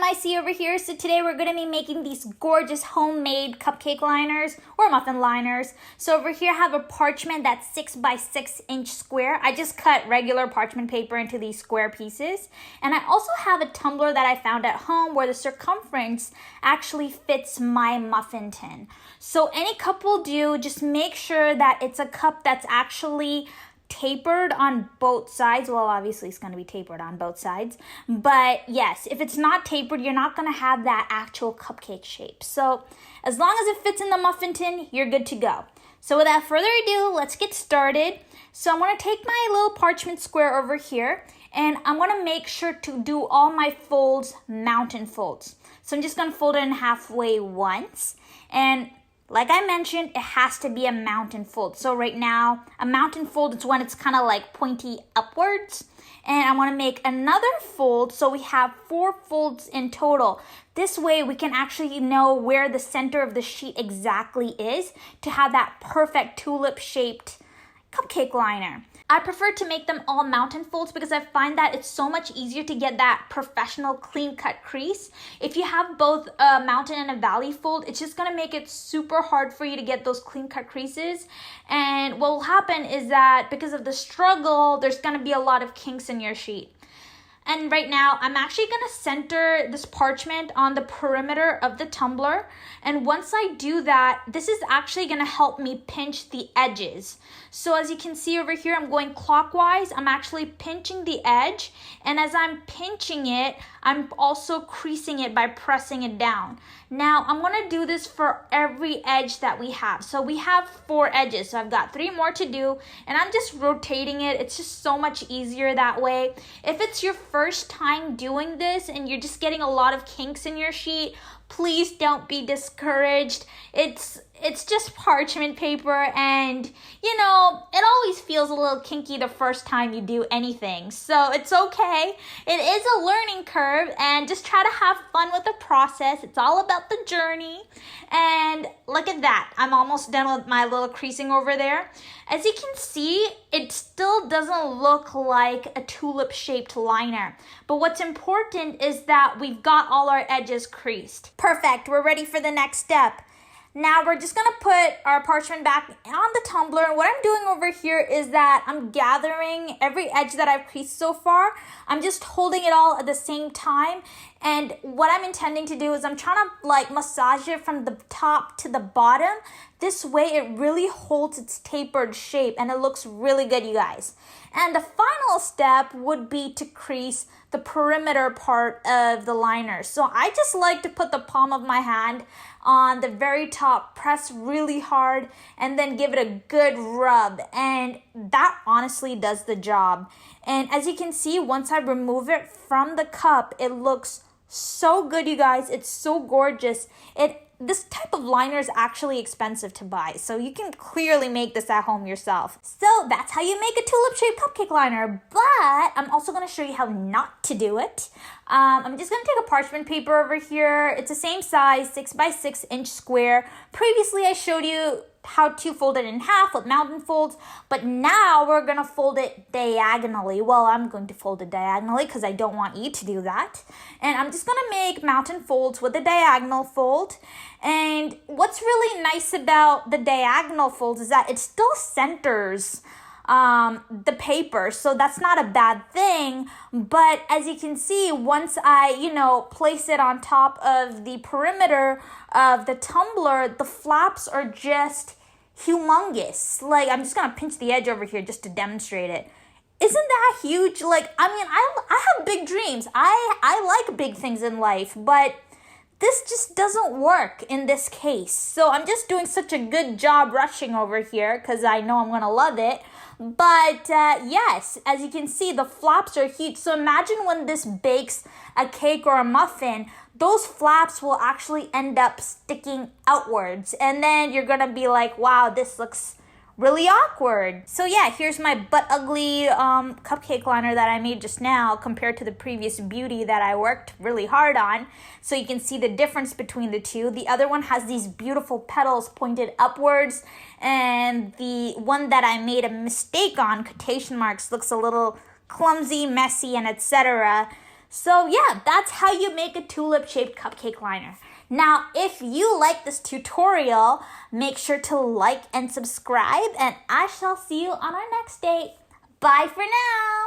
MIC over here. So today we're going to be making these gorgeous homemade cupcake liners or muffin liners. So over here I have a parchment that's 6 by 6 inch square. I just cut regular parchment paper into these square pieces. And I also have a tumbler that I found at home where the circumference actually fits my muffin tin. So any cup will do, just make sure that it's a cup that's actually tapered on both sides. Well, obviously it's going to be tapered on both sides, but yes, if it's not tapered, you're not going to have that actual cupcake shape. So as long as it fits in the muffin tin, you're good to go. So without further ado, let's get started. So I'm going to take my little parchment square over here, and I'm going to make sure to do all my folds mountain folds. So I'm just going to fold it in halfway once, and like I mentioned, it has to be a mountain fold. So right now, a mountain fold is when it's kind of like pointy upwards. And I want to make another fold so we have 4 folds in total. This way we can actually know where the center of the sheet exactly is to have that perfect tulip-shaped cupcake liner. I prefer to make them all mountain folds because I find that it's so much easier to get that professional clean cut crease. If you have both a mountain and a valley fold, it's just going to make it super hard for you to get those clean cut creases. And what will happen is that because of the struggle, there's going to be a lot of kinks in your sheet. And right now, I'm actually going to center this parchment on the perimeter of the tumbler. And once I do that, this is actually going to help me pinch the edges. So as you can see over here, I'm going clockwise. I'm actually pinching the edge. And as I'm pinching it, I'm also creasing it by pressing it down. Now, I'm going to do this for every edge that we have. So we have 4 edges. So I've got 3 more to do. And I'm just rotating it. It's just so much easier that way. If it's your first time doing this and you're just getting a lot of kinks in your sheet, please don't be discouraged. It's just parchment paper, and you know, it always feels a little kinky the first time you do anything. So it's okay. It is a learning curve, and just try to have fun with the process. It's all about the journey. And look at that. I'm almost done with my little creasing over there. As you can see, it still doesn't look like a tulip-shaped liner. But what's important is that we've got all our edges creased. Perfect. We're ready for the next step. Now we're just going to put our parchment back on the tumbler. And what I'm doing over here is that I'm gathering every edge that I've creased so far. I'm just holding it all at the same time. And what I'm intending to do is I'm trying to like massage it from the top to the bottom. This way it really holds its tapered shape and it looks really good, you guys. And the final step would be to crease the perimeter part of the liner. So I just like to put the palm of my hand on the very top, press really hard, and then give it a good rub. And that honestly does the job. And as you can see, once I remove it from the cup, it looks so good, you guys. It's so gorgeous. This type of liner is actually expensive to buy, so you can clearly make this at home yourself. So that's how you make a tulip-shaped cupcake liner, but I'm also going to show you how not to do it. I'm just going to take a parchment paper over here. It's the same size, 6 by 6 inch square. Previously, I showed you how to fold it in half with mountain folds, but now we're going to fold it diagonally. Well, I'm going to fold it diagonally because I don't want you to do that. And I'm just going to make mountain folds with a diagonal fold. And what's really nice about the diagonal folds is that it still centers the paper, so that's not a bad thing. But as you can see, once I place it on top of the perimeter of the tumbler, the flaps are just humongous. Like, I'm just gonna pinch the edge over here just to demonstrate it. Isn't that huge? Like, I mean, I have big dreams. I like big things in life, but this just doesn't work in this case. So I'm just doing such a good job rushing over here because I know I'm gonna love it. But yes, as you can see, the flaps are huge. So imagine when this bakes a cake or a muffin, those flaps will actually end up sticking outwards. And then you're going to be like, wow, this looks really awkward. So yeah, here's my butt ugly cupcake liner that I made just now compared to the previous beauty that I worked really hard on. So you can see the difference between the two. The other one has these beautiful petals pointed upwards, and the one that I made a mistake on, quotation marks, looks a little clumsy, messy, and etc. So yeah, that's how you make a tulip-shaped cupcake liner. Now, if you like this tutorial, make sure to like and subscribe, and I shall see you on our next date. Bye for now.